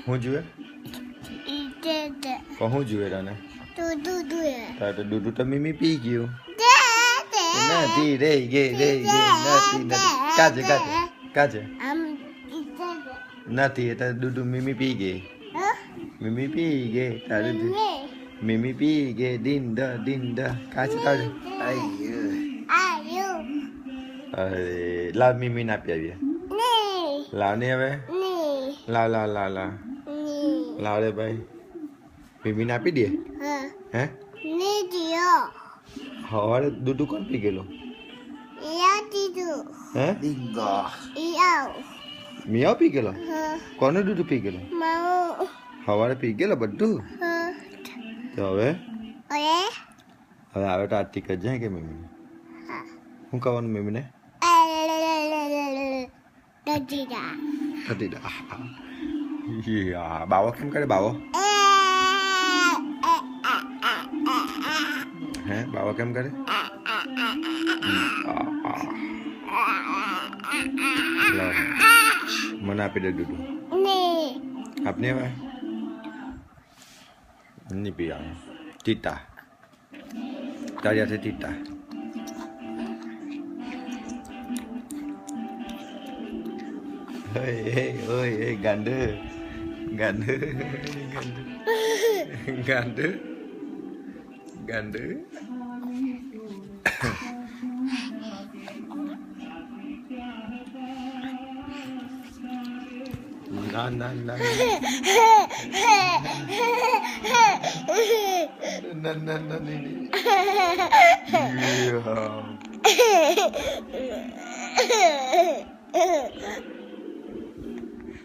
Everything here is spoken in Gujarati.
હું જુએ હું જુએ તને તારે દૂધ તો મીમી પી ગયું નથી રે ગે નથી કાજે કાજે કાજે નથી એ તારે દૂધ મીમી પી ગઈ મીમી પી ગઈ તારે મીમી પી ગઈ દિન દ કાજે તારે અરે લાવ મીમી ના આપી આવીએ લાવ ને હવે લાવ લાવ લાવ લાવ લાવ રે ભાઈ મીમી ને આપી દે હે હવારે દૂધ કોણ પી ગયેલો હે મિયાઓ પી ગયેલો કોનું દૂધ પી ગયેલો હવારે પી ગયેલો બધું તો હવે આવે તો આરતી કરજે કે મમ્મીને શું કહેવાનું મમ્મીને બાવો કેમ કરે બાવો હે બાવો કેમ કરે મને આપી દે દૂધ આપને હવે નહીં પીવાનું તીતા તારી હાથે તીતા ઓય ગાંડે ગાંડે ગાંડે ગાંડે ના ના ના ના ના ના નહીં